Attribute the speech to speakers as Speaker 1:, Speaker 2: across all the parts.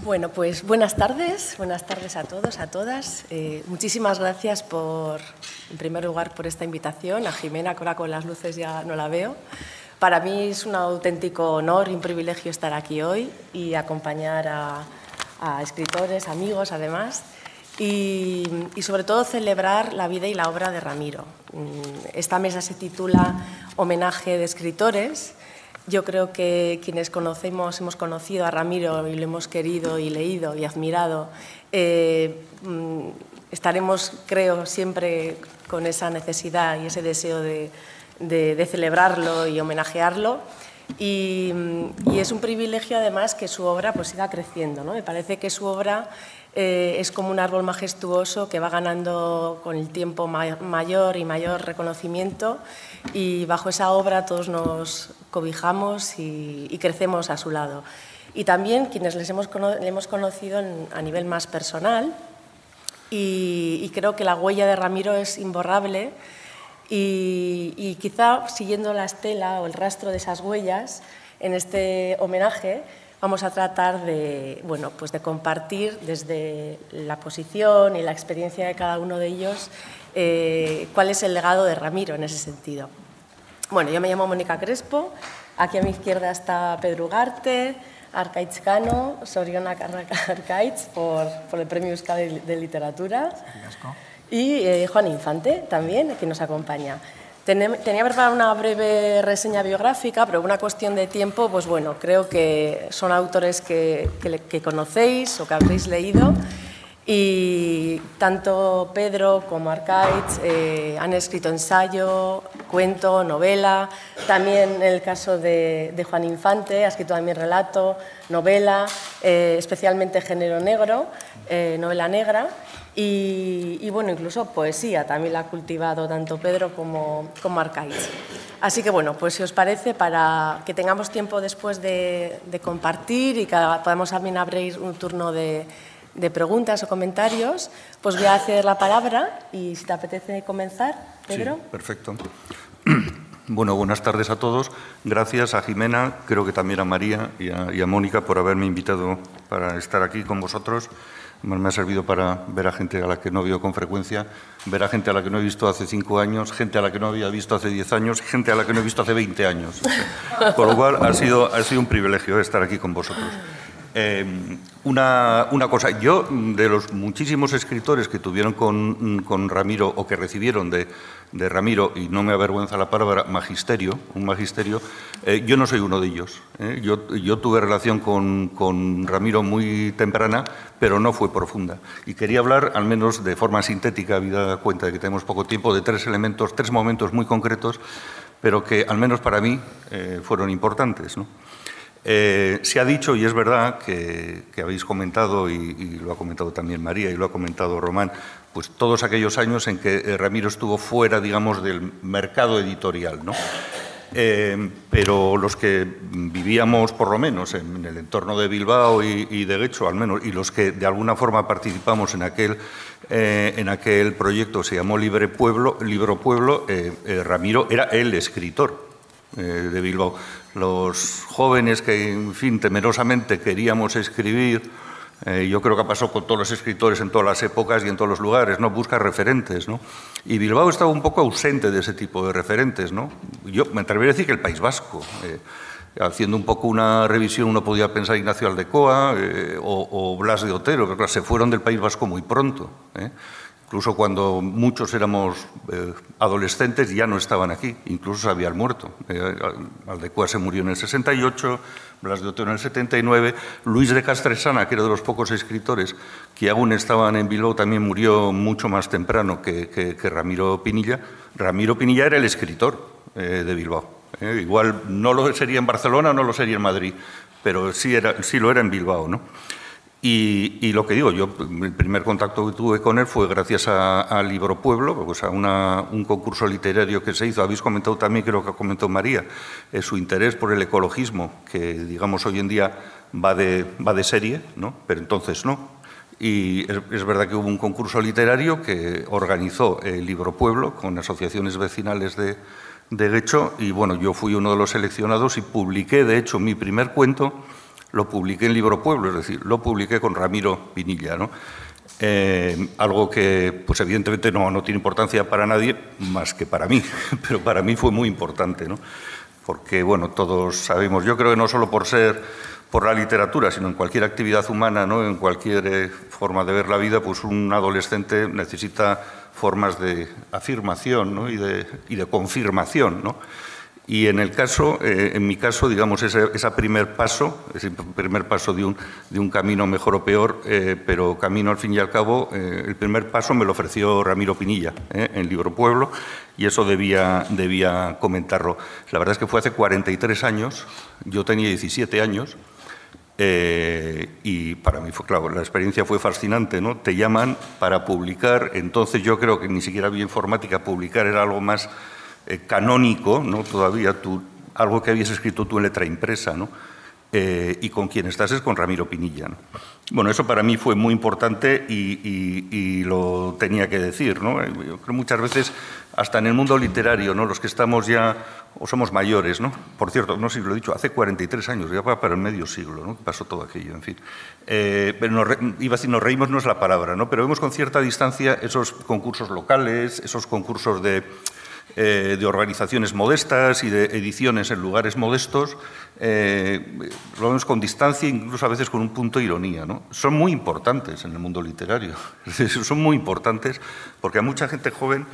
Speaker 1: Bueno, pues buenas tardes a todos, a todas. Muchísimas gracias en primer lugar, por esta invitación. A Jimena, que ahora con las luces ya no la veo. Para mí es un auténtico honor y un privilegio estar aquí hoy y acompañar a escritores, amigos, además, y sobre todo celebrar la vida y la obra de Ramiro. Esta mesa se titula Homenaje de escritores. Yo creo que quienes hemos conocido a Ramiro y lo hemos querido y leído y admirado, estaremos, creo, siempre con esa necesidad y ese deseo de celebrarlo y homenajearlo. Y es un privilegio, además, que su obra pues, siga creciendo, ¿no? Me parece que su obra es como un árbol majestuoso que va ganando con el tiempo mayor y mayor reconocimiento, y bajo esa obra todos nos cobijamos y crecemos a su lado. Y también quienes le hemos conocido a nivel más personal, y creo que la huella de Ramiro es imborrable, y quizá siguiendo la estela o el rastro de esas huellas, en este homenaje vamos a tratar de compartir desde la posición y la experiencia de cada uno de ellos cuál es el legado de Ramiro en ese sentido. Bueno, yo me llamo Mónica Crespo, aquí a mi izquierda está Pedro Ugarte, Arkaitz Cano, Zorionak Arkaitz por el Premio Euskadi de Literatura, y Juan Infante también, que nos acompaña. Tenía preparada una breve reseña biográfica, pero por una cuestión de tiempo, pues bueno, creo que son autores que conocéis o que habréis leído, y tanto Pedro como Arkaitz han escrito ensayo, cuento, novela. También en el caso de Juan Infante ha escrito también relato, novela, especialmente género negro, novela negra. Y bueno, incluso poesía también la ha cultivado tanto Pedro como Arkaitz. Así que bueno, pues si os parece, para que tengamos tiempo después de compartir y que podamos también abrir un turno de preguntas o comentarios, pues voy a ceder la palabra y si te apetece comenzar, Pedro.
Speaker 2: Sí, perfecto. Bueno, buenas tardes a todos. Gracias a Jimena, creo que también a María y a Mónica por haberme invitado para estar aquí con vosotros. Me ha servido para ver a gente a la que no veo con frecuencia, ver a gente a la que no he visto hace 5 años, gente a la que no había visto hace 10 años, gente a la que no he visto hace 20 años. Por lo cual ha sido un privilegio estar aquí con vosotros. Una cosa, yo de los muchísimos escritores que tuvieron con Ramiro o que recibieron de Ramiro, y no me avergüenza la palabra, un magisterio, yo no soy uno de ellos. Yo tuve relación con Ramiro muy temprana, pero no fue profunda. Y quería hablar, al menos de forma sintética, habida cuenta de que tenemos poco tiempo, de 3 elementos, 3 momentos muy concretos, pero que al menos para mí fueron importantes, ¿no? Se ha dicho, y es verdad, que habéis comentado, y lo ha comentado también María y lo ha comentado Román, pues todos aquellos años en que Ramiro estuvo fuera, digamos, del mercado editorial, ¿no? Pero los que vivíamos, por lo menos, en el entorno de Bilbao y de Getxo, al menos, y los que de alguna forma participamos en aquel proyecto, se llamó Libro Pueblo, Ramiro era el escritor de Bilbao. Los jóvenes que, en fin, temerosamente queríamos escribir, yo creo que ha pasado con todos los escritores en todas las épocas y en todos los lugares, ¿no? Busca referentes, ¿no? Y Bilbao estaba un poco ausente de ese tipo de referentes, ¿no? Yo me atrevería a decir que el País Vasco. Haciendo un poco una revisión, uno podía pensar Ignacio Aldecoa o Blas de Otero, pero claro, se fueron del País Vasco muy pronto, Incluso cuando muchos éramos adolescentes ya no estaban aquí, incluso se habían muerto. Aldecoa se murió en el 68, Blas de Otero en el 79, Luis de Castresana, que era de los pocos escritores que aún estaban en Bilbao, también murió mucho más temprano que Ramiro Pinilla. Ramiro Pinilla era el escritor de Bilbao. Igual no lo sería en Barcelona, no lo sería en Madrid, pero sí lo era en Bilbao, ¿no? Y lo que digo, yo el primer contacto que tuve con él fue gracias a Libro Pueblo, pues a un concurso literario que se hizo. Habéis comentado también, creo que comentó María, su interés por el ecologismo, que digamos hoy en día va de serie, ¿no? Pero entonces no. Y es verdad que hubo un concurso literario que organizó el Libro Pueblo con asociaciones vecinales de Getxo, y bueno, yo fui uno de los seleccionados y publiqué, de hecho, mi primer cuento lo publiqué en Libro Pueblo, es decir, lo publiqué con Ramiro Pinilla, ¿no? Algo que, pues evidentemente no tiene importancia para nadie más que para mí, pero para mí fue muy importante, ¿no? Porque, bueno, todos sabemos, yo creo que no solo por la literatura, sino en cualquier actividad humana, ¿no? En cualquier forma de ver la vida, pues un adolescente necesita formas de afirmación, ¿no? y de confirmación, ¿no? Y en mi caso, digamos, ese primer paso de un camino mejor o peor, pero camino al fin y al cabo, el primer paso me lo ofreció Ramiro Pinilla, en Libro Pueblo, y eso debía comentarlo. La verdad es que fue hace 43 años, yo tenía 17 años, y para mí claro, la experiencia fue fascinante, ¿no? Te llaman para publicar, entonces yo creo que ni siquiera había informática, publicar era algo más canónico, ¿no? Todavía algo que habías escrito tú en letra impresa, ¿no? Y con quien estás es con Ramiro Pinilla, ¿no? Bueno, eso para mí fue muy importante y lo tenía que decir, ¿no? Yo creo muchas veces, hasta en el mundo literario, ¿no? Los que estamos ya, o somos mayores, ¿no? Por cierto, no sé si lo he dicho, hace 43 años, ya para el medio siglo, ¿no? Pasó todo aquello, en fin. Pero iba a decir, nos reímos, no es la palabra, ¿no? Pero vemos con cierta distancia esos concursos locales, esos concursos de organizaciones modestas y de ediciones en lugares modestos, lo vemos con distancia, incluso a veces con un punto de ironía, ¿no? Son muy importantes en el mundo literario, son muy importantes porque a mucha gente joven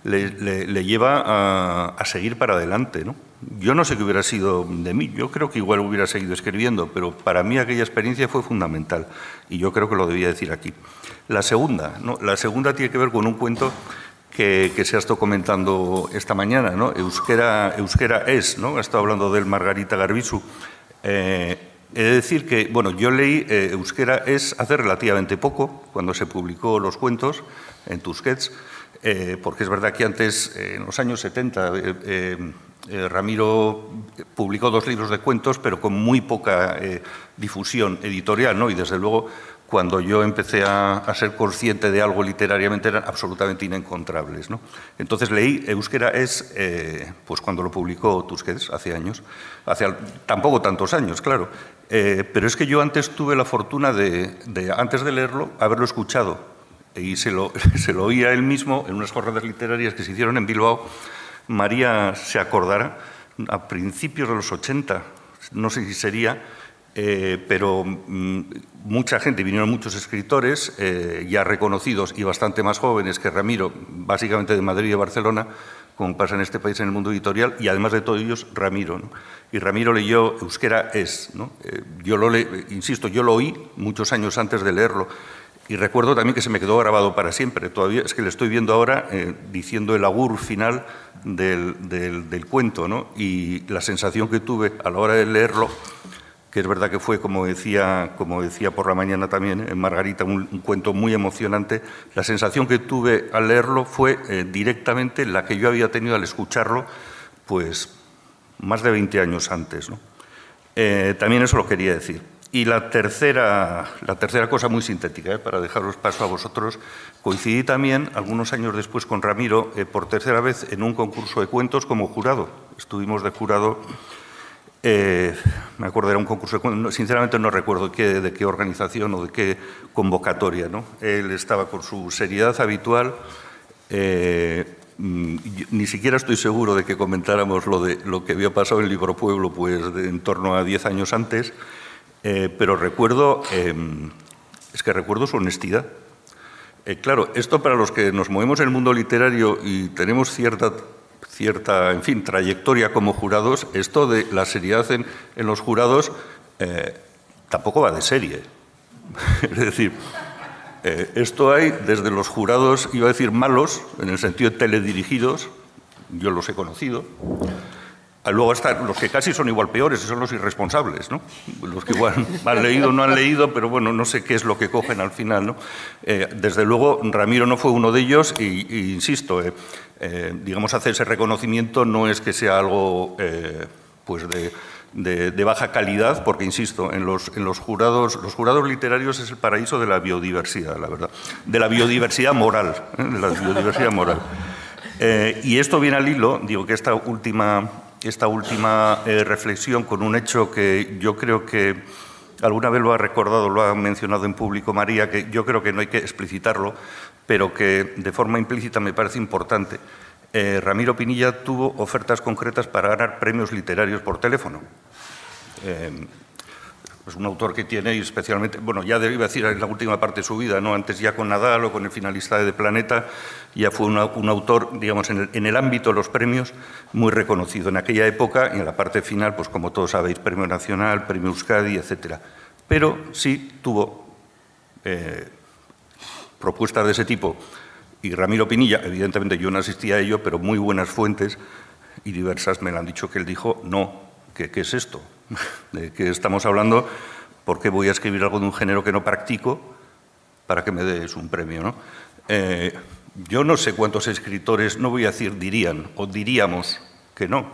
Speaker 2: le lleva a seguir para adelante, ¿no? Yo no sé qué hubiera sido de mí, yo creo que igual hubiera seguido escribiendo, pero para mí aquella experiencia fue fundamental y yo creo que lo debía decir aquí. La segunda, ¿no? La segunda tiene que ver con un cuento que se ha estado comentando esta mañana, ¿no? Euskera es, ¿no? Ha estado hablando del Margarita Garbizu. He de decir que, bueno, yo leí Euskera es hace relativamente poco, cuando se publicó los cuentos en Tusquets, porque es verdad que antes, en los años 70, Ramiro publicó 2 libros de cuentos, pero con muy poca difusión editorial, ¿no? Y desde luego, cuando yo empecé a ser consciente de algo literariamente, eran absolutamente inencontrables, ¿no? Entonces leí Euskera es, pues cuando lo publicó Tusquets, hace años, tampoco tantos años, claro, pero es que yo antes tuve la fortuna antes de leerlo, haberlo escuchado, y se lo oía él mismo en unas jornadas literarias que se hicieron en Bilbao. María se acordará, a principios de los 80, no sé si sería, pero mucha gente, vinieron muchos escritores ya reconocidos y bastante más jóvenes que Ramiro, básicamente de Madrid y de Barcelona, como pasa en este país en el mundo editorial, y además de todos ellos, Ramiro, ¿no? Y Ramiro leyó Euskera es, ¿no? Insisto, yo lo oí muchos años antes de leerlo, y recuerdo también que se me quedó grabado para siempre. Todavía es que le estoy viendo ahora diciendo el agur final del cuento, ¿no? Y la sensación que tuve a la hora de leerlo, que es verdad que fue, como decía por la mañana también en Margarita, un cuento muy emocionante, la sensación que tuve al leerlo fue directamente la que yo había tenido al escucharlo, pues más de 20 años antes, ¿no? También eso lo quería decir. Y la tercera cosa muy sintética, para dejaros paso a vosotros, coincidí también algunos años después con Ramiro por tercera vez en un concurso de cuentos como jurado. Estuvimos de jurado, me acuerdo, era un concurso de cuentos, sinceramente no recuerdo de qué organización o de qué convocatoria, ¿no? Él estaba con su seriedad habitual, ni siquiera estoy seguro de que comentáramos lo que había pasado en Libro Pueblo pues, en torno a 10 años antes, pero recuerdo su honestidad. Claro, esto para los que nos movemos en el mundo literario y tenemos cierta, en fin, trayectoria como jurados, esto de la seriedad en los jurados tampoco va de serie. Es decir, esto hay desde los jurados, iba a decir malos, en el sentido de teledirigidos, yo los he conocido. Luego están los que casi son igual peores, son los irresponsables, ¿no? Los que igual han leído o no han leído, pero bueno, no sé qué es lo que cogen al final, ¿no? Desde luego, Ramiro no fue uno de ellos y insisto, digamos, hacer ese reconocimiento no es que sea algo pues de baja calidad, porque, insisto, en los jurados literarios es el paraíso de la biodiversidad, la verdad, de la biodiversidad moral, de la biodiversidad moral. Y esto viene al hilo, digo que esta última reflexión con un hecho que yo creo que alguna vez lo ha recordado, lo ha mencionado en público María, que yo creo que no hay que explicitarlo, pero que de forma implícita me parece importante. Ramiro Pinilla tuvo ofertas concretas para ganar premios literarios por teléfono. Es un autor que tiene, y especialmente, bueno, ya iba a decir en la última parte de su vida, ¿no? Antes ya con Nadal o con el finalista de Planeta, ya fue un autor, digamos, en el ámbito de los premios, muy reconocido en aquella época, y en la parte final, pues como todos sabéis, Premio Nacional, Premio Euskadi, etcétera. Pero sí tuvo propuestas de ese tipo, y Ramiro Pinilla, evidentemente yo no asistí a ello, pero muy buenas fuentes y diversas me lo han dicho que él dijo, no, ¿qué es esto? ¿De qué estamos hablando? ¿Por qué voy a escribir algo de un género que no practico para que me des un premio, ¿no? Yo no sé cuántos escritores, no voy a decir dirían o diríamos que no,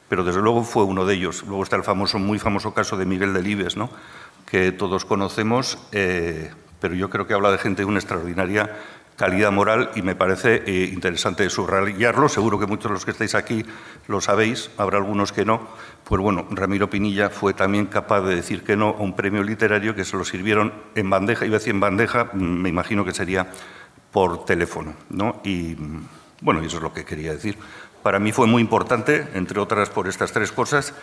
Speaker 2: pero desde luego fue uno de ellos. Luego está el muy famoso caso de Miguel Delibes, ¿no? Que todos conocemos, pero yo creo que habla de gente de una extraordinaria calidad moral y me parece interesante subrayarlo. Seguro que muchos de los que estáis aquí lo sabéis, habrá algunos que no. Pues bueno, Ramiro Pinilla fue también capaz de decir que no a un premio literario que se lo sirvieron en bandeja, iba a decir en bandeja, me imagino que sería por teléfono, ¿no? Y bueno, eso es lo que quería decir. Para mí fue muy importante, entre otras por estas tres cosas,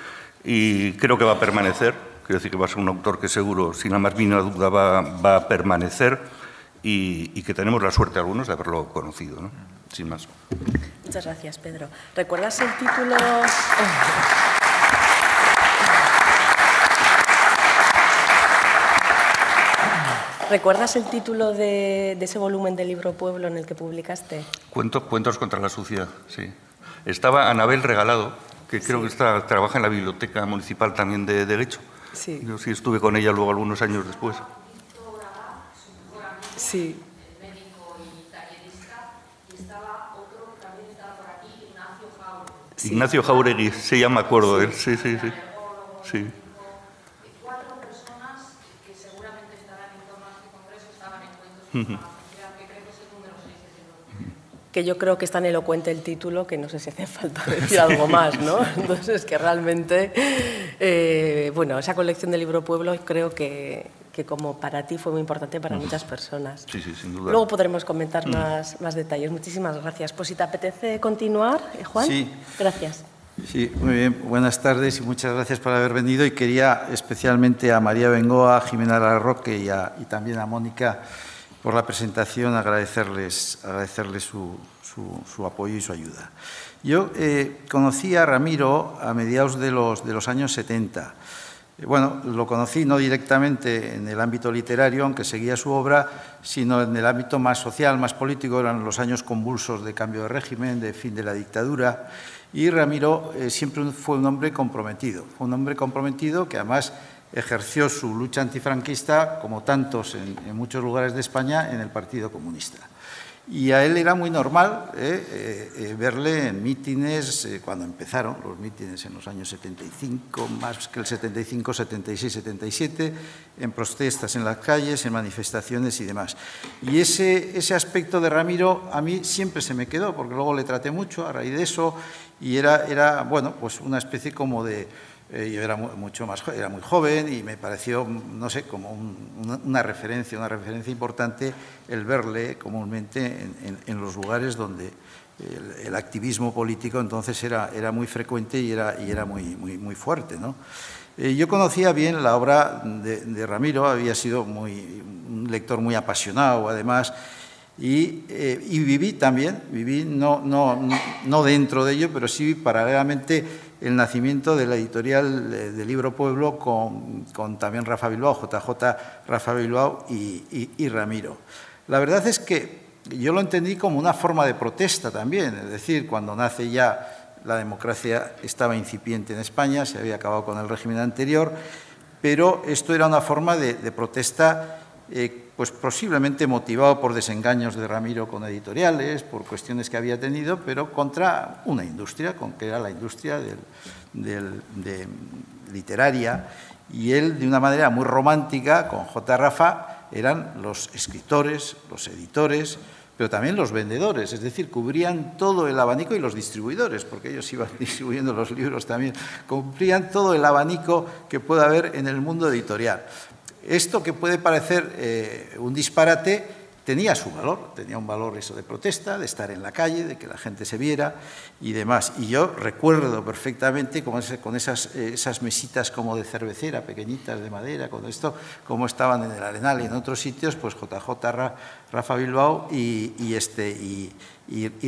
Speaker 2: y creo que va a permanecer. Quiero decir que va a ser un autor que seguro, sin la más mínima duda, va a permanecer. Y que tenemos la suerte algunos de haberlo conocido, ¿no? Sin más.
Speaker 1: Muchas gracias, Pedro. ¿Recuerdas el título? ¿Recuerdas el título de ese volumen del libro Pueblo en el que publicaste?
Speaker 2: Cuentos contra la suciedad, sí. Estaba Anabel Regalado, que creo que trabaja en la Biblioteca Municipal también de Derecho.
Speaker 1: Sí.
Speaker 2: Yo sí estuve con ella luego algunos años después.
Speaker 1: Sí.
Speaker 3: Médico y tallerista, y estaba otro que también estaba por aquí, Ignacio Jauregui.
Speaker 2: Sí. Ignacio Jauregui, sí, ya me acuerdo de él, sí. Sí.
Speaker 3: 4 personas que seguramente estarán en torno a este congreso estaban en Cuentos contra la Sociedad, que creo que es el número 6 de ese documento.
Speaker 1: Que yo creo que es tan elocuente el título que no sé si hace falta decir algo más, ¿no? Entonces, que realmente, bueno, esa colección de Libro Pueblo creo que como para ti fue muy importante para muchas personas.
Speaker 2: Sí, sin duda.
Speaker 1: Luego podremos comentar más detalles. Muchísimas gracias. Pues si te apetece continuar, Juan.
Speaker 4: Sí.
Speaker 1: Gracias.
Speaker 4: Sí, muy bien. Buenas tardes y muchas gracias por haber venido. Y quería especialmente a María Bengoa, a Jimena Larroque y también a Mónica por la presentación, agradecerles su apoyo y su ayuda. Yo conocí a Ramiro a mediados de los años 70. Bueno, lo conocí no directamente en el ámbito literario, aunque seguía su obra, sino en el ámbito más social, más político. Eran los años convulsos de cambio de régimen, de fin de la dictadura. Y Ramiro siempre fue un hombre comprometido. Fue un hombre comprometido que además ejerció su lucha antifranquista, como tantos en muchos lugares de España, en el Partido Comunista. Y a él era muy normal verle en mítines, cuando empezaron los mítines en los años 75, más que el 75, 76, 77, en protestas en las calles, en manifestaciones y demás. Y ese aspecto de Ramiro a mí siempre se me quedó, porque luego le traté mucho a raíz de eso, y era bueno, pues una especie como de... yo era era muy joven y me pareció, no sé, como una referencia importante el verle comúnmente en los lugares donde el activismo político entonces era muy frecuente y era muy fuerte, ¿no? Yo conocía bien la obra de Ramiro, había sido un lector muy apasionado además, y viví no dentro de ello, pero sí paralelamente el nacimiento de la editorial de Libro Pueblo con también Rafa Bilbao, JJ Rafa Bilbao y Ramiro. La verdad es que yo lo entendí como una forma de protesta también, es decir, cuando nace ya la democracia estaba incipiente en España, se había acabado con el régimen anterior, pero esto era una forma de protesta pues posiblemente motivado por desengaños de Ramiro con editoriales, por cuestiones que había tenido, pero contra una industria, que era la industria literaria, y él, de una manera muy romántica, con J. Rafa, eran los escritores, los editores, pero también los vendedores, es decir, cubrían todo el abanico, y los distribuidores, porque ellos iban distribuyendo los libros también, cubrían todo el abanico que puede haber en el mundo editorial. Esto, que puede parecer un disparate, tenía su valor, tenía un valor eso de protesta, de estar en la calle, de que la gente se viera y demás. Y yo recuerdo perfectamente con esas mesitas como de cervecera, pequeñitas de madera, con esto, como estaban en el Arenal y en otros sitios, pues JJ, Rafa Bilbao y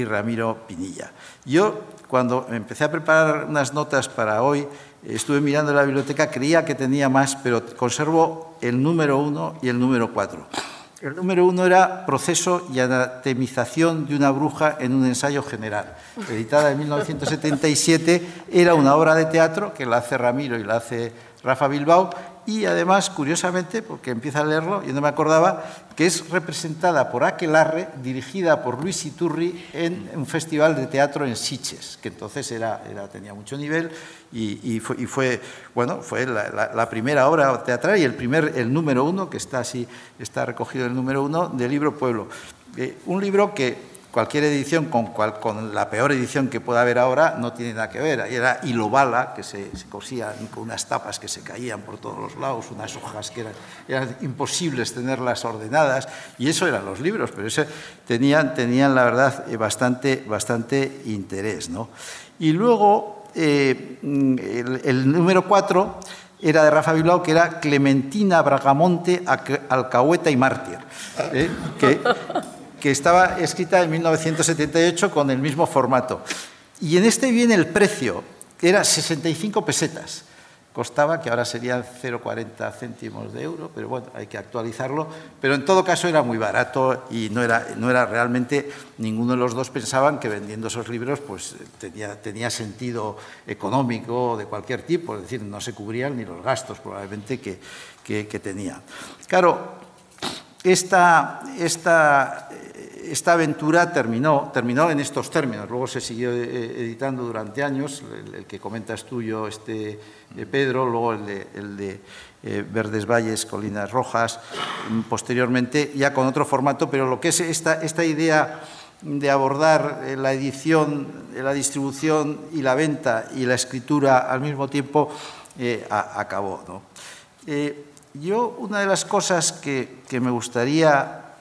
Speaker 4: Ramiro Pinilla. Yo, cuando empecé a preparar unas notas para hoy, estuve mirando en la biblioteca, creía que tenía más, pero conservo el número 1 y el número 4. El número 1 era Proceso y anatemización de una bruja en un ensayo general, editada en 1977. Era una obra de teatro que la hace Ramiro y la hace Rafa Bilbao, y además, curiosamente, porque empieza a leerlo, yo no me acordaba, que es representada por Aquelarre, dirigida por Luis Iturri, en un festival de teatro en Sitges, que entonces tenía mucho nivel, y fue la primera obra teatral y el número 1, que está recogido el número 1 del libro Pueblo. Un libro que cualquier edición, con la peor edición que pueda haber ahora, no tiene nada que ver. Era hilo bala, que se cosía con unas tapas que se caían por todos los lados, unas hojas que eran imposibles tenerlas ordenadas, y eso eran los libros, pero tenían la verdad bastante interés, ¿no? Y luego el número 4 era de Rafa Bilbao, que era Clementina, Bragamonte, Alcahueta y Mártir, que estaba escrita en 1978 con el mismo formato. Y en este viene el precio, que era 65 pesetas. Costaba, que ahora serían 0,40 céntimos de euro, pero bueno, hay que actualizarlo. Pero en todo caso era muy barato, y no era realmente, ninguno de los dos pensaban que vendiendo esos libros pues tenía sentido económico de cualquier tipo, es decir, no se cubrían ni los gastos probablemente que tenía. Claro, esta aventura terminó en estos términos. Luego se siguió editando durante años, el que comentas tuyo, Pedro, luego el de Verdes Valles, Colinas Rojas, posteriormente ya con otro formato, pero lo que es esta idea de abordar la edición, la distribución y la venta y la escritura al mismo tiempo acabó, ¿no? Yo, una de las cosas que me gustaría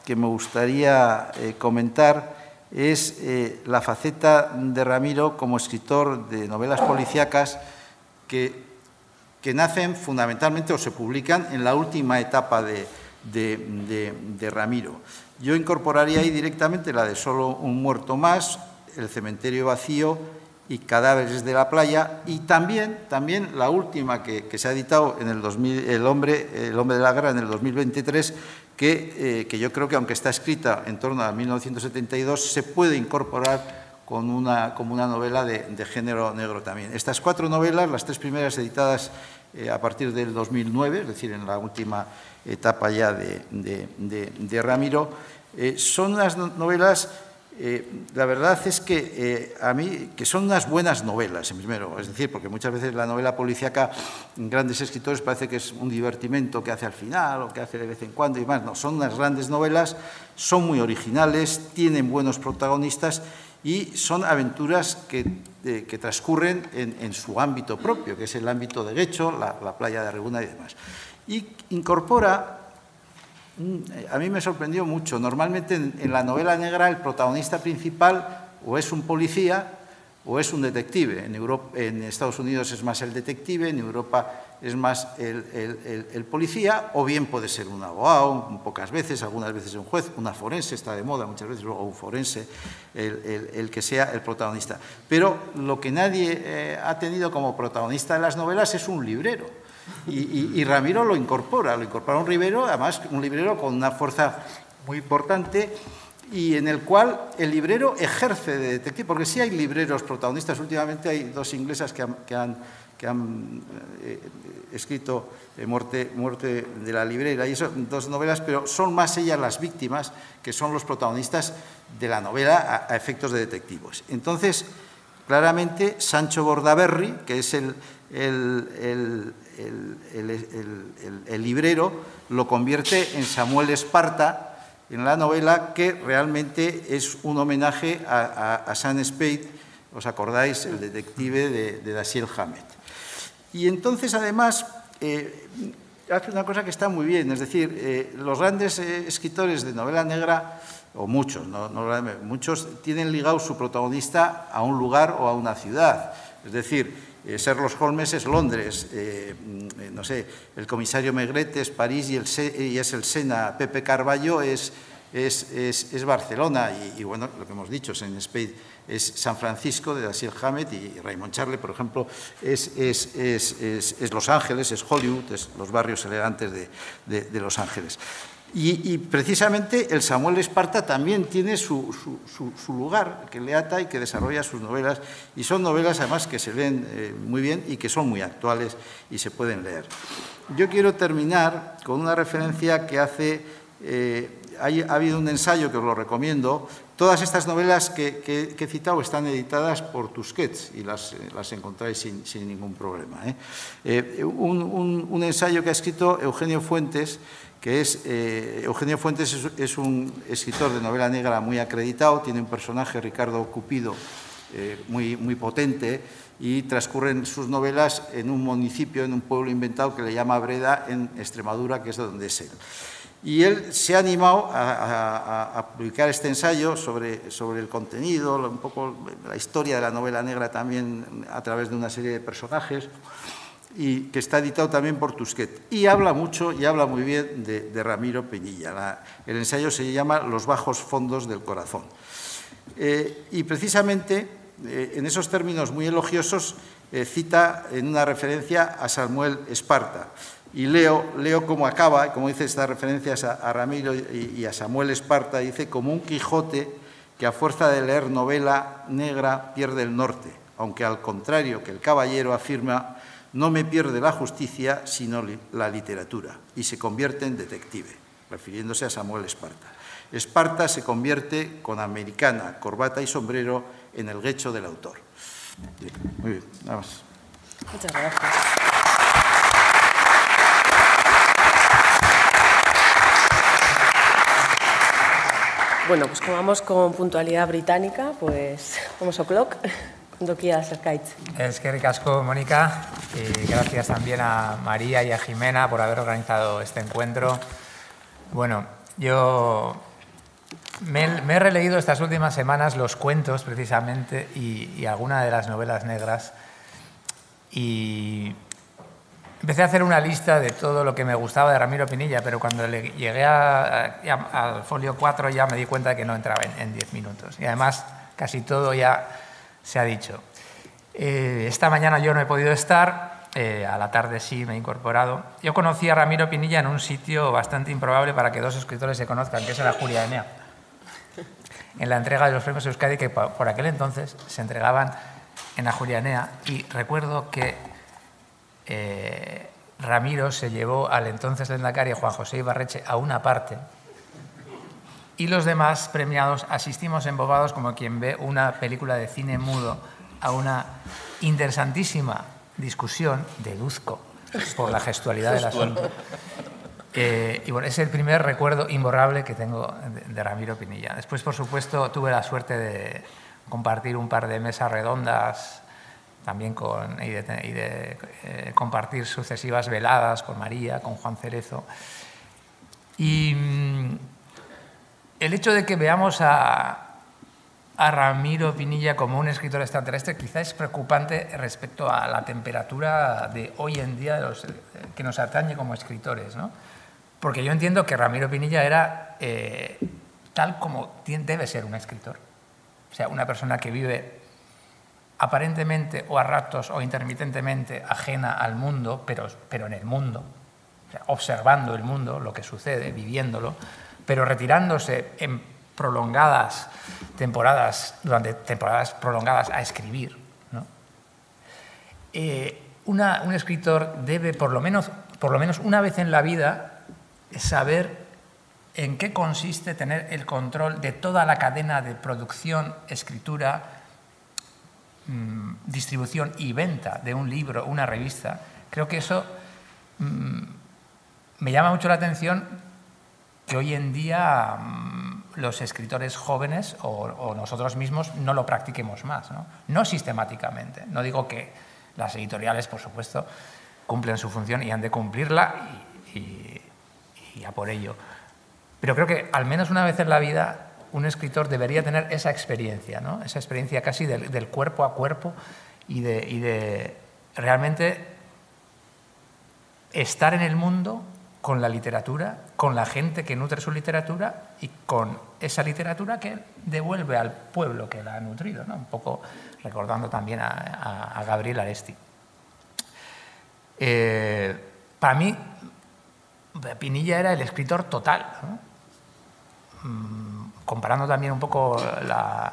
Speaker 4: comentar es la faceta de Ramiro como escritor de novelas policíacas que nacen fundamentalmente o se publican en la última etapa de Ramiro. Yo incorporaría ahí directamente la de Solo un muerto más, El cementerio vacío y Cadáveres de la playa, y también la última que se ha editado en el 2000, El hombre de la guerra, en el 2023, que yo creo que, aunque está escrita en torno a 1972, se puede incorporar como una novela de género negro también. Estas 4 novelas, las 3 primeras editadas a partir del 2009, es decir, en la última etapa ya de Ramiro, son unas novelas. La verdad es que a mí, que son unas buenas novelas, primero, es decir, porque muchas veces la novela policíaca en grandes escritores parece que es un divertimento que hace al final o que hace de vez en cuando y más. No, son unas grandes novelas, son muy originales, tienen buenos protagonistas y son aventuras que transcurren en su ámbito propio, que es el ámbito de Guecho, la playa de Arreguna y demás. Y incorpora. A mí me sorprendió mucho. Normalmente en la novela negra el protagonista principal o es un policía o es un detective. En Estados Unidos es más el detective, en Europa es más el policía, o bien puede ser un abogado, pocas veces, algunas veces un juez, una forense, está de moda muchas veces, o un forense, el que sea el protagonista. Pero lo que nadie ha tenido como protagonista de las novelas es un librero. Y Ramiro lo incorpora un librero, además un librero con una fuerza muy importante, y en el cual el librero ejerce de detective, porque sí hay libreros protagonistas. Últimamente hay 2 inglesas que han escrito Muerte de la librera, y eso, 2 novelas, pero son más ellas las víctimas, que son los protagonistas de la novela a efectos de detectivos. Entonces, claramente, Sancho Bordaberry, que es el librero, lo convierte en Samuel Esparta, en la novela que realmente es un homenaje a Sam Spade, ¿os acordáis? El detective de Dashiell Hammett. Y entonces, además, hace una cosa que está muy bien, es decir, los grandes escritores de novela negra, o muchos, muchos tienen ligado su protagonista a un lugar o a una ciudad. Es decir, Sherlock Holmes es Londres, no sé, el comisario Maigret es París y es el Sena, Pepe Carballo es Barcelona y, bueno, lo que hemos dicho, Sam Spade es San Francisco de Dashiell Hammett y Raymond Charles, por ejemplo, es Los Ángeles, es Hollywood, es los barrios elegantes de Los Ángeles. Y precisamente el Samuel Esparta también tiene su lugar, que le ata y que desarrolla sus novelas, y son novelas además que se leen muy bien y que son muy actuales y se pueden leer. Yo quiero terminar con una referencia que hace, ha habido un ensayo que os lo recomiendo. Todas estas novelas que he citado están editadas por Tusquets y las encontráis sin ningún problema. Un ensayo que ha escrito Eugenio Fuentes, que Eugenio Fuentes es un escritor de novela negra muy acreditado, tiene un personaje, Ricardo Cupido, muy potente, y transcurren sus novelas en un municipio, en un pueblo inventado que le llama Breda, en Extremadura, que es de donde es él. Y él se ha animado a publicar este ensayo sobre el contenido, un poco la historia de la novela negra también a través de una serie de personajes, y que está editado también por Tusquets. Y habla mucho y habla muy bien de Ramiro Pinilla. El ensayo se llama Los bajos fondos del corazón. Y precisamente en esos términos muy elogiosos cita en una referencia a Samuel Esparta. Y leo cómo acaba, como dice estas referencias a Ramiro y a Samuel Esparta, dice: como un Quijote que a fuerza de leer novela negra pierde el norte, aunque al contrario que el caballero afirma, no me pierde la justicia, sino la literatura, y se convierte en detective, refiriéndose a Samuel Esparta. Esparta se convierte con americana, corbata y sombrero en el lecho del autor. Bien, muy bien, nada más.
Speaker 1: Muchas gracias. Bueno, pues como vamos con puntualidad británica, pues vamos o'clock. Cuando quieras, Arkaitz.
Speaker 5: Es que ricasco, Mónica, y gracias también a María y a Jimena por haber organizado este encuentro. Bueno, yo me he releído estas últimas semanas los cuentos, precisamente, y alguna de las novelas negras, y empecé a hacer una lista de todo lo que me gustaba de Ramiro Pinilla, pero cuando llegué al folio 4 ya me di cuenta de que no entraba en 10 minutos. Y además, casi todo ya se ha dicho. Esta mañana yo no he podido estar, a la tarde sí me he incorporado. Yo conocí a Ramiro Pinilla en un sitio bastante improbable para que dos escritores se conozcan, que es la Julia Enea, en la entrega de los premios Euskadi, que por aquel entonces se entregaban en la Julia Enea. Y recuerdo que Ramiro se llevó al entonces lehendakari Juan José Ibarretxe a una parte, y los demás premiados asistimos embobados como quien ve una película de cine mudo a una interesantísima discusión, deduzco, por la gestualidad del asunto. Y bueno, es el primer recuerdo imborrable que tengo de Ramiro Pinilla. Después, por supuesto, tuve la suerte de compartir un par de mesas redondas también y de compartir sucesivas veladas con María, con Juan Cerezo. Y el hecho de que veamos a Ramiro Pinilla como un escritor extraterrestre quizá es preocupante respecto a la temperatura de hoy en día que nos atañe como escritores, ¿no? Porque yo entiendo que Ramiro Pinilla era tal como debe ser un escritor. O sea, una persona que vive aparentemente o a ratos o intermitentemente ajena al mundo, pero en el mundo, o sea, observando el mundo, lo que sucede, viviéndolo, pero retirándose en prolongadas temporadas, durante temporadas prolongadas a escribir, ¿no? Un escritor debe, por lo menos una vez en la vida, saber en qué consiste tener el control de toda la cadena de producción, escritura, distribución y venta de un libro, una revista. Creo que eso me llama mucho la atención que hoy en día los escritores jóvenes o nosotros mismos no lo practiquemos más, ¿no? No sistemáticamente. No digo que las editoriales, por supuesto, cumplen su función y han de cumplirla y a por ello. Pero creo que al menos una vez en la vida un escritor debería tener esa experiencia, ¿no? Esa experiencia casi del cuerpo a cuerpo y de realmente estar en el mundo con la literatura, con la gente que nutre su literatura y con esa literatura que devuelve al pueblo que la ha nutrido, ¿no? Un poco recordando también a Gabriel Aresti. Para mí, Pinilla era el escritor total, ¿no? Comparando también un poco la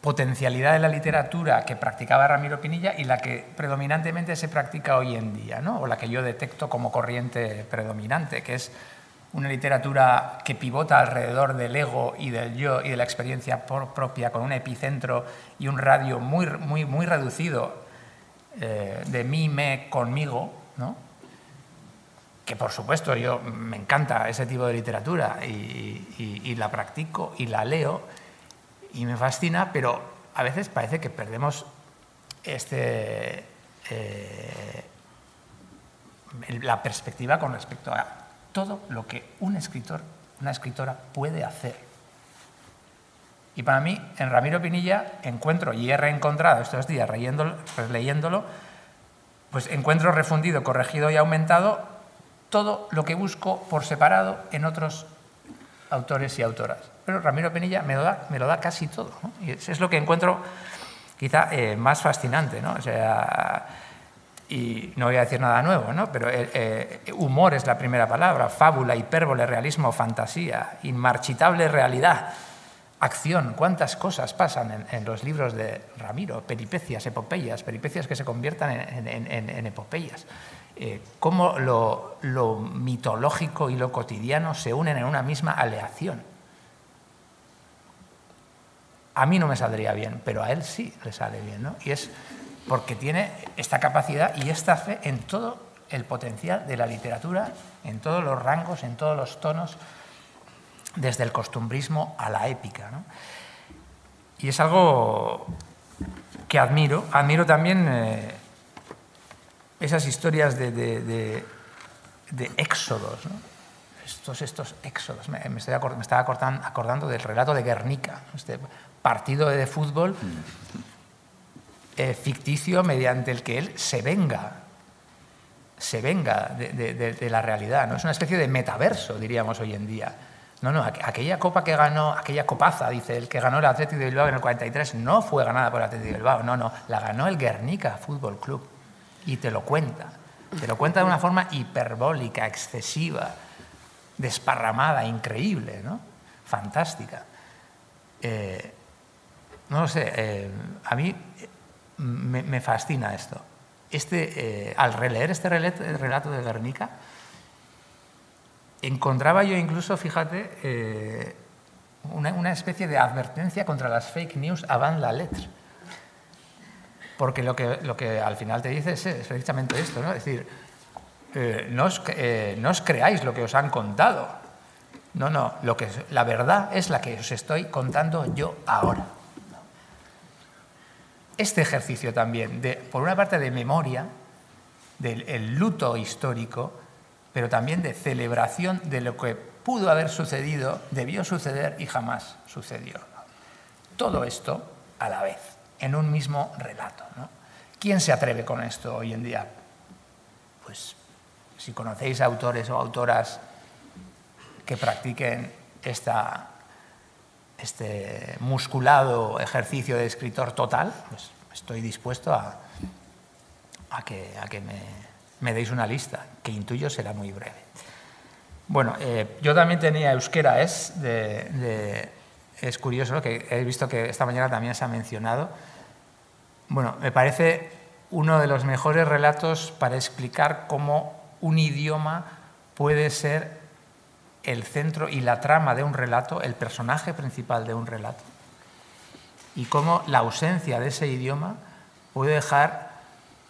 Speaker 5: potencialidad de la literatura que practicaba Ramiro Pinilla y la que predominantemente se practica hoy en día, ¿no? O la que yo detecto como corriente predominante, que es una literatura que pivota alrededor del ego y del yo y de la experiencia propia, con un epicentro y un radio muy reducido de mí, me, conmigo, ¿no? Que por supuesto yo me encanta ese tipo de literatura y la practico y la leo y me fascina, pero a veces parece que perdemos la perspectiva con respecto a todo lo que un escritor, una escritora puede hacer. Y para mí, en Ramiro Pinilla encuentro, y he reencontrado estos días leyéndolo, pues encuentro refundido, corregido y aumentado todo lo que busco por separado en otros autores y autoras. Pero Ramiro Pinilla me lo da casi todo, ¿no? Y es lo que encuentro quizá más fascinante, ¿no? O sea, y no voy a decir nada nuevo, ¿no? Pero humor es la primera palabra, fábula, hipérbole, realismo, fantasía, inmarchitable realidad, acción. ¿Cuántas cosas pasan en los libros de Ramiro? Peripecias, epopeyas, peripecias que se conviertan en epopeyas. Cómo lo mitológico y lo cotidiano se unen en una misma aleación. A mí no me saldría bien, pero a él sí le sale bien, ¿no? Y es porque tiene esta capacidad y esta fe en todo el potencial de la literatura, en todos los rangos, en todos los tonos, desde el costumbrismo a la épica, ¿no? Y es algo que admiro. Admiro también esas historias de éxodos, ¿no? Estos éxodos. Me estaba acordando del relato de Guernica, este partido de fútbol ficticio mediante el que él se venga de la realidad, ¿no? Es una especie de metaverso, diríamos hoy en día. No, aquella copa que ganó, aquella copaza, dice él, que ganó el Athletic de Bilbao en el 43, no fue ganada por el Athletic de Bilbao, no, la ganó el Guernica Fútbol Club. Y te lo cuenta de una forma hiperbólica, excesiva, desparramada, increíble, ¿no? Fantástica. No lo sé, a mí me fascina esto. Al releer este relato de Guernica, encontraba yo incluso, fíjate, una especie de advertencia contra las fake news avant la lettre. Porque lo que al final te dice es precisamente esto, ¿no? Es decir, no os creáis lo que os han contado. No, la verdad es la que os estoy contando yo ahora. Este ejercicio también, por una parte de memoria, del luto histórico, pero también de celebración de lo que pudo haber sucedido, debió suceder y jamás sucedió, ¿no? Todo esto a la vez, en un mismo relato, ¿no? ¿Quién se atreve con esto hoy en día? Pues si conocéis autores o autoras que practiquen este musculado ejercicio de escritor total, pues estoy dispuesto a que me deis una lista, que intuyo será muy breve. Bueno, yo también tenía euskera es curioso, que he visto que esta mañana también se ha mencionado. Bueno, me parece uno de los mejores relatos para explicar cómo un idioma puede ser el centro y la trama de un relato, el personaje principal de un relato. Y cómo la ausencia de ese idioma puede dejar,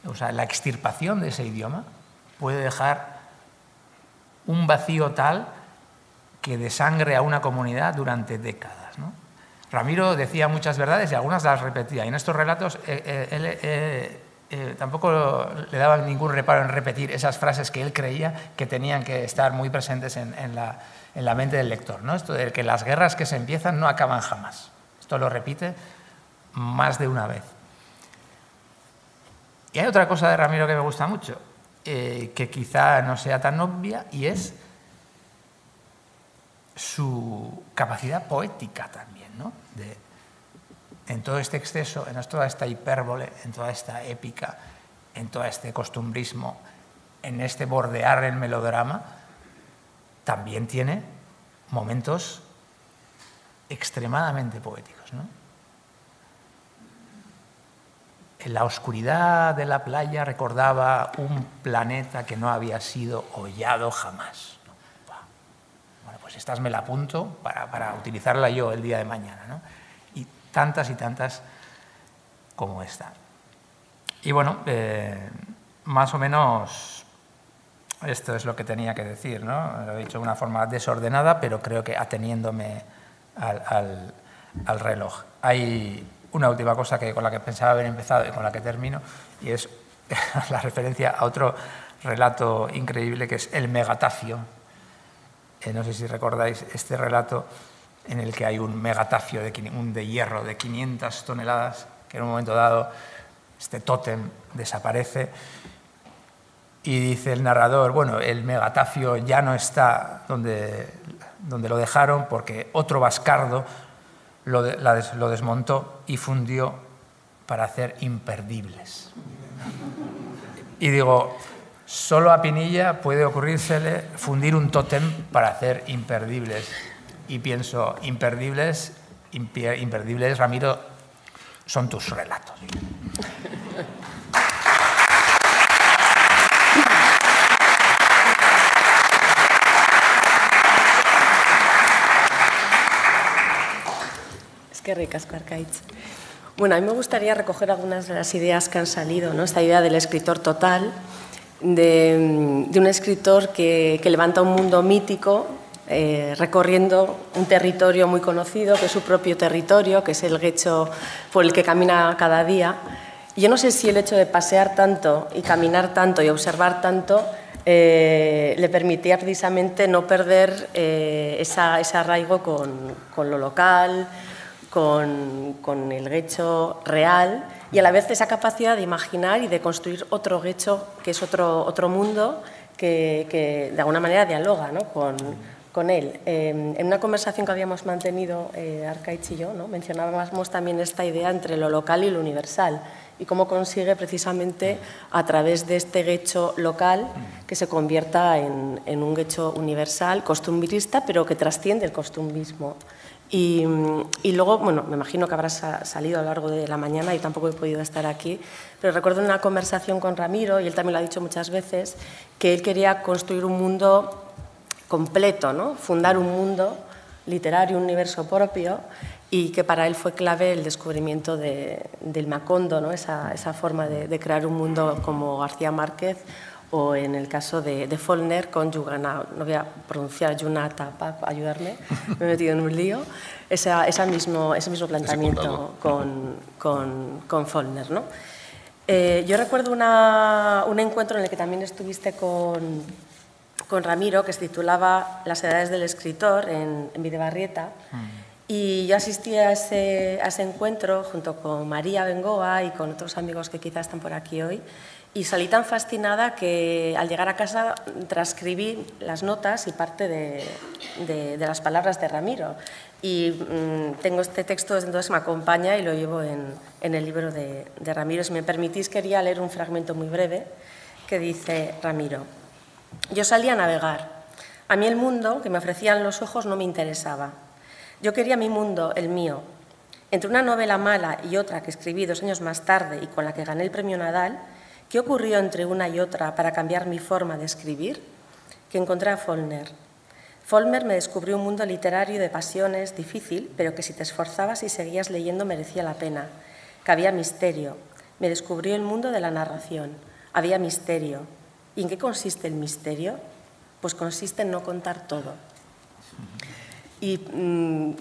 Speaker 5: o sea, la extirpación de ese idioma puede dejar un vacío tal que desangre a una comunidad durante décadas, ¿no? Ramiro decía muchas verdades y algunas las repetía. Y en estos relatos tampoco le daban ningún reparo en repetir esas frases que él creía que tenían que estar muy presentes en la mente del lector, ¿no? Esto de que las guerras que se empiezan no acaban jamás. Esto lo repite más de una vez. Y hay otra cosa de Ramiro que me gusta mucho, que quizá no sea tan obvia, y es su capacidad poética también, ¿no? En todo este exceso, en toda esta hipérbole, en toda esta épica, en todo este costumbrismo, en este bordear el melodrama, también tiene momentos extremadamente poéticos, ¿no? En la oscuridad de la playa recordaba un planeta que no había sido hollado jamás. Bueno, pues estas me la apunto para utilizarla yo el día de mañana, ¿no? Y tantas como esta. Y bueno, más o menos esto es lo que tenía que decir, ¿no? Lo he dicho de una forma desordenada, pero creo que ateniéndome al reloj. Hay una última cosa con la que pensaba haber empezado y con la que termino, y es la referencia a otro relato increíble que es el megatafio. No sé si recordáis este relato en el que hay un megatafio de hierro de 500 toneladas, que en un momento dado este tótem desaparece y dice el narrador, bueno, el megatafio ya no está donde lo dejaron porque otro bascardo lo desmontó y fundió para hacer imperdibles. Y digo, solo a Pinilla puede ocurrírsele fundir un tótem para hacer imperdibles. Y pienso, imperdibles, Ramiro, son tus relatos.
Speaker 1: Qué ricasco, Arkaitz. Bueno, a mí me gustaría recoger algunas de las ideas que han salido, ¿no? Esta idea del escritor total, de un escritor que levanta un mundo mítico recorriendo un territorio muy conocido, que es su propio territorio, que es el Guecho por el que camina cada día. Yo no sé si el hecho de pasear tanto y caminar tanto y observar tanto le permitía precisamente no perder ese arraigo con lo local, con el Guecho real, y a la vez esa capacidad de imaginar y de construir otro Guecho, que es otro mundo que de alguna manera dialoga, ¿no? con él. En una conversación que habíamos mantenido Arkaitz y yo, ¿no? Mencionábamos también esta idea entre lo local y lo universal, y cómo consigue precisamente a través de este Guecho local que se convierta en un Guecho universal, costumbrista, pero que trasciende el costumbrismo. Y luego, bueno, me imagino que habrá salido a lo largo de la mañana y tampoco he podido estar aquí, pero recuerdo una conversación con Ramiro, y él también lo ha dicho muchas veces, que él quería construir un mundo completo, ¿no? Fundar un mundo literario, un universo propio, y que para él fue clave el descubrimiento del Macondo, ¿no? Esa forma de crear un mundo como García Márquez, o en el caso de Follner con Yugana, no voy a pronunciar Yunata, ayudarme, me he metido en un lío, ese mismo planteamiento con Follner, ¿no? Yo recuerdo un encuentro en el que también estuviste con Ramiro, que se titulaba Las edades del escritor, en Bidebarrieta, y yo asistí a ese encuentro junto con María Bengoa y con otros amigos que quizás están por aquí hoy, y salí tan fascinada que al llegar a casa transcribí las notas y parte de las palabras de Ramiro. Y tengo este texto, desde entonces me acompaña y lo llevo en el libro de Ramiro. Si me permitís, quería leer un fragmento muy breve que dice Ramiro. Yo salí a navegar. A mí el mundo que me ofrecían los ojos no me interesaba. Yo quería mi mundo, el mío. Entre una novela mala y otra que escribí 2 años más tarde y con la que gané el premio Nadal, ¿qué ocurrió entre una y otra para cambiar mi forma de escribir? Que encontré a Follner. Follner me descubrió un mundo literario de pasiones difícil, pero que si te esforzabas y seguías leyendo merecía la pena. Que había misterio. Me descubrió el mundo de la narración. Había misterio. ¿Y en qué consiste el misterio? pues consiste en no contar todo. Y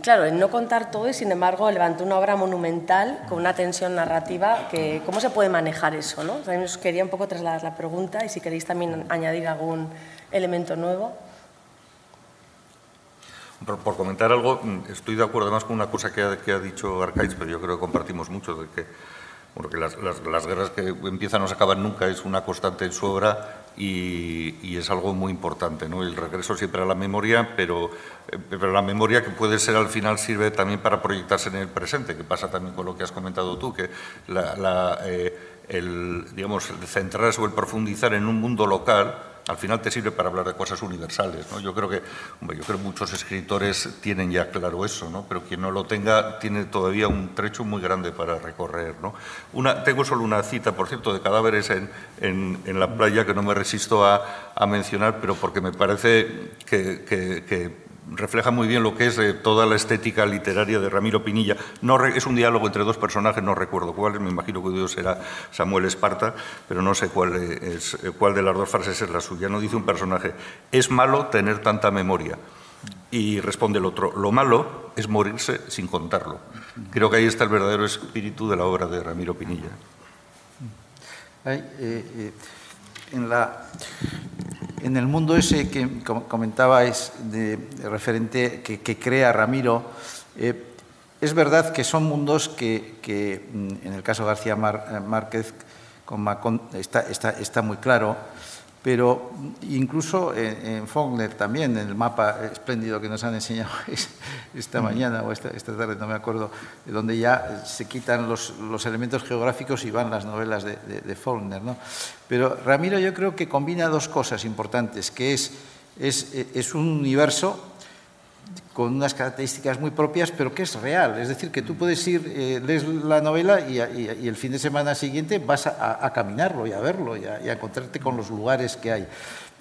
Speaker 1: claro, en no contar todo y sin embargo levantó una obra monumental con una tensión narrativa que ¿cómo se puede manejar eso, no? También os quería un poco trasladar la pregunta y si queréis también añadir algún elemento nuevo.
Speaker 2: Por comentar algo, estoy de acuerdo además con una cosa que ha dicho Arkaitz, pero yo creo que compartimos mucho, de que, bueno, que las guerras que empiezan no se acaban nunca, es una constante en su obra y es algo muy importante, ¿no? El regreso siempre a la memoria, pero la memoria que puede ser al final sirve también para proyectarse en el presente, que pasa también con lo que has comentado tú, que digamos, centrarse o el profundizar en un mundo local al final te sirve para hablar de cosas universales, ¿no? Yo creo que muchos escritores tienen ya claro eso, ¿no? Pero quien no lo tenga tiene todavía un trecho muy grande para recorrer, ¿no? Tengo solo una cita, por cierto, de cadáveres en la playa que no me resisto a mencionar, pero porque me parece que refleja muy bien lo que es toda la estética literaria de Ramiro Pinilla. Es un diálogo entre dos personajes, no recuerdo cuáles, me imagino que Dios será Samuel Esparta, pero no sé cuál de las dos frases es la suya. No dice un personaje, es malo tener tanta memoria. Y responde el otro, lo malo es morirse sin contarlo. Creo que ahí está el verdadero espíritu de la obra de Ramiro Pinilla.
Speaker 4: En el mundo ese que comentabais referente que crea Ramiro, es verdad que son mundos que en el caso de García Márquez con Macón está muy claro, pero incluso en Faulkner también, en el mapa espléndido que nos han enseñado esta mañana o esta tarde, no me acuerdo, donde ya se quitan los elementos geográficos y van las novelas de Faulkner, ¿no? Pero Ramiro yo creo que combina dos cosas importantes, que es un universo con unas características muy propias, pero que es real. Es decir, que tú puedes ir, lees la novela y el fin de semana siguiente vas a caminarlo y a verlo y a encontrarte con los lugares que hay.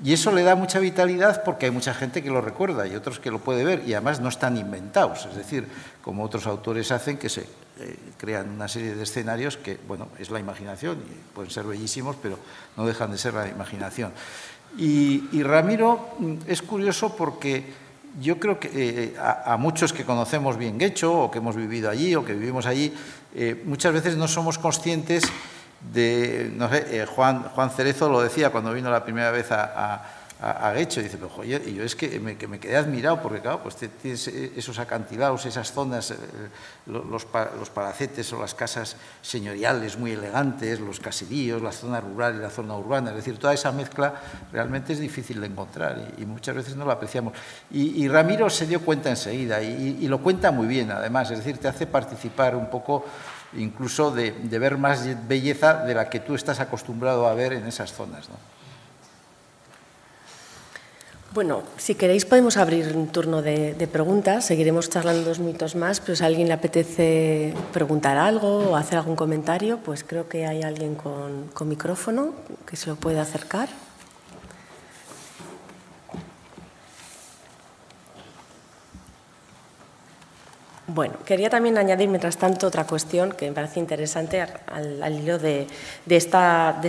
Speaker 4: Y eso le da mucha vitalidad porque hay mucha gente que lo recuerda y otros que lo puede ver y además no están inventados. Es decir, como otros autores hacen, que se crean una serie de escenarios que, bueno, es la imaginación y pueden ser bellísimos, pero no dejan de ser la imaginación. Y Ramiro es curioso porque yo creo que a muchos que conocemos bien Guecho o que hemos vivido allí o que vivimos allí, muchas veces no somos conscientes de, no sé, Juan Cerezo lo decía cuando vino la primera vez a Guecho, dice, pero joder, y yo es que me quedé admirado porque, claro, pues tienes esos acantilados, esas zonas, los palacetes o las casas señoriales muy elegantes, los caseríos, la zona rural y la zona urbana, es decir, toda esa mezcla realmente es difícil de encontrar y muchas veces no la apreciamos. Y Ramiro se dio cuenta enseguida y lo cuenta muy bien, además, es decir, te hace participar un poco incluso de ver más belleza de la que tú estás acostumbrado a ver en esas zonas, ¿no?
Speaker 1: Bueno, si queréis podemos abrir un turno de preguntas, seguiremos charlando 2 minutos más, pero si a alguien le apetece preguntar algo o hacer algún comentario, pues creo que hay alguien con micrófono que se lo puede acercar. Bueno, quería también añadir, mientras tanto, otra cuestión que me parece interesante al hilo de esta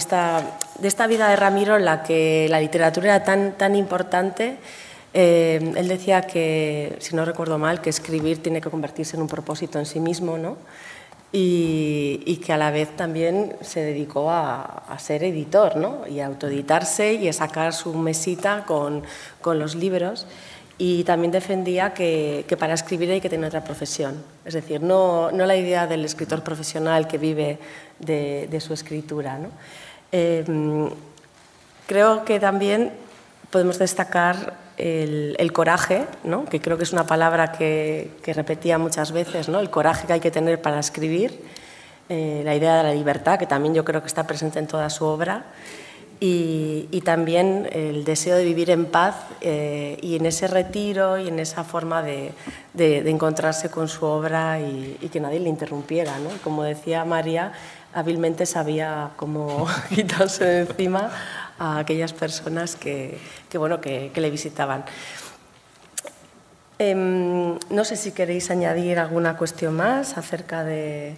Speaker 1: vida de Ramiro en la que la literatura era tan importante. Él decía que, si no recuerdo mal, que escribir tiene que convertirse en un propósito en sí mismo, ¿no? Y que a la vez también se dedicó a ser editor, ¿no? Y a autoeditarse y a sacar su mesita con los libros. Y también defendía que para escribir hay que tener otra profesión. Es decir, no la idea del escritor profesional que vive de su escritura, ¿no? Creo que también podemos destacar el coraje, ¿no? Que creo que es una palabra que repetía muchas veces, ¿no? El coraje que hay que tener para escribir, la idea de la libertad, que también yo creo que está presente en toda su obra, y también el deseo de vivir en paz y en ese retiro y en esa forma de encontrarse con su obra y que nadie le interrumpiera, ¿no? Como decía María, hábilmente sabía cómo quitarse de encima a aquellas personas que le visitaban. No sé si queréis añadir alguna cuestión más acerca de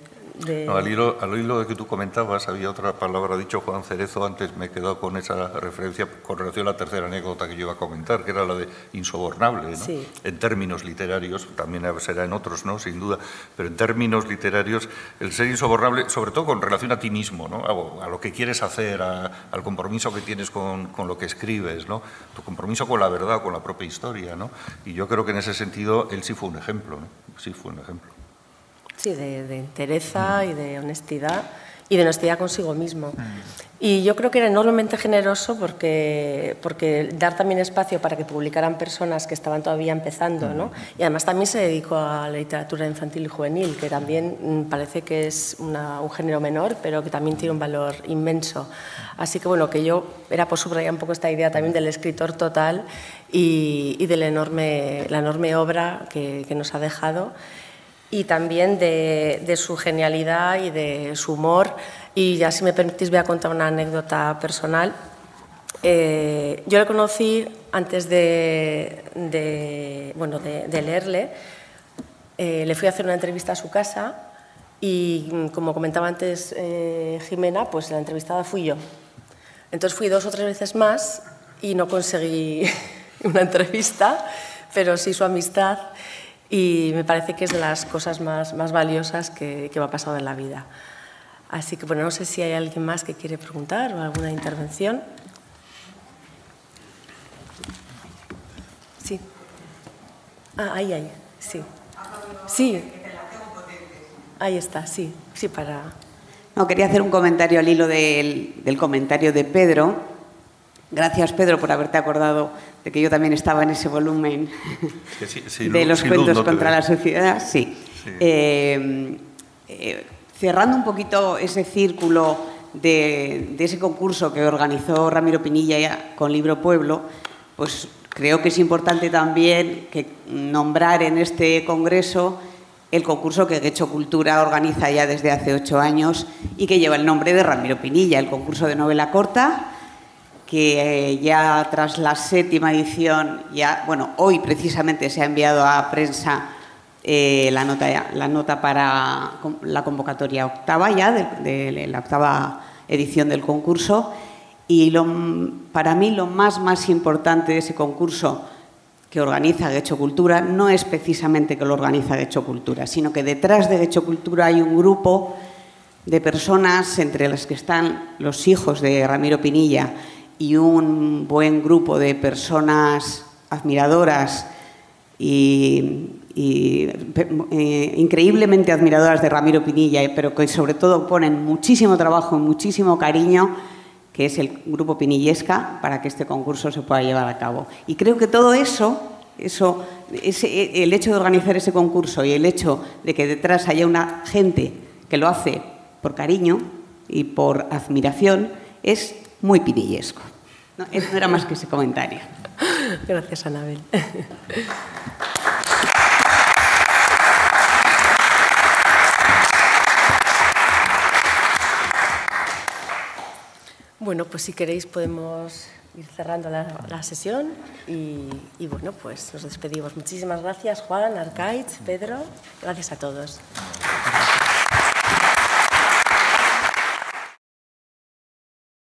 Speaker 2: No, al hilo de que tú comentabas, había otra palabra, dicho Juan Cerezo antes, me he quedado con esa referencia con relación a la tercera anécdota que yo iba a comentar, que era la de insobornable, ¿no?
Speaker 1: Sí.
Speaker 2: En términos literarios, también será en otros, ¿no? Sin duda, pero en términos literarios, el ser insobornable, sobre todo con relación a ti mismo, ¿no? A lo que quieres hacer, al compromiso que tienes con lo que escribes, ¿no? Tu compromiso con la verdad, con la propia historia, ¿no? Y yo creo que en ese sentido él sí fue un ejemplo, ¿no? Sí fue un ejemplo.
Speaker 1: Sí, de entereza y de honestidad consigo mismo. Y yo creo que era enormemente generoso porque dar también espacio para que publicaran personas que estaban todavía empezando, ¿no? Y además también se dedicó a la literatura infantil y juvenil, que también parece que es un género menor, pero que también tiene un valor inmenso. Así que bueno, que yo era por subrayar un poco esta idea también del escritor total y de la enorme obra que nos ha dejado, y también de su genialidad y de su humor. Y ya, si me permitís, voy a contar una anécdota personal. Yo le conocí antes de leerle. Le fui a hacer una entrevista a su casa y, como comentaba antes Jimena, pues la entrevistada fui yo. Entonces fui 2 o 3 veces más y no conseguí una entrevista, pero sí su amistad. Y me parece que es de las cosas más valiosas que me ha pasado en la vida. Así que, bueno, no sé si hay alguien más que quiere preguntar o alguna intervención. Sí. Ahí, sí. Sí. Ahí está, sí. Sí, para...
Speaker 6: No, quería hacer un comentario al hilo del comentario de Pedro. Gracias, Pedro, por haberte acordado de que yo también estaba en ese volumen de los cuentos contra la sociedad. Sí. Cerrando un poquito ese círculo de ese concurso que organizó Ramiro Pinilla con Libro Pueblo, pues creo que es importante también nombrar en este congreso el concurso que Getxo Cultura organiza ya desde hace 8 años y que lleva el nombre de Ramiro Pinilla, el concurso de novela corta, que ya tras la 7ª edición, hoy precisamente se ha enviado a prensa la nota para la convocatoria octava ya, de la 8ª edición del concurso. Y para mí lo más importante de ese concurso que organiza Getxo Cultura no es precisamente que lo organiza Getxo Cultura, sino que detrás de Getxo Cultura hay un grupo de personas, entre las que están los hijos de Ramiro Pinilla, y un buen grupo de personas admiradoras y increíblemente admiradoras de Ramiro Pinilla, pero que sobre todo ponen muchísimo trabajo y muchísimo cariño, que es el Grupo Pinillesca, para que este concurso se pueda llevar a cabo. Y creo que todo eso, el hecho de organizar ese concurso y el hecho de que detrás haya una gente que lo hace por cariño y por admiración, es muy pinillesco. No era más que ese comentario.
Speaker 1: Gracias, Anabel. Bueno, pues si queréis podemos ir cerrando la sesión y bueno, pues nos despedimos. Muchísimas gracias, Juan, Arkaitz, Pedro. Gracias a todos.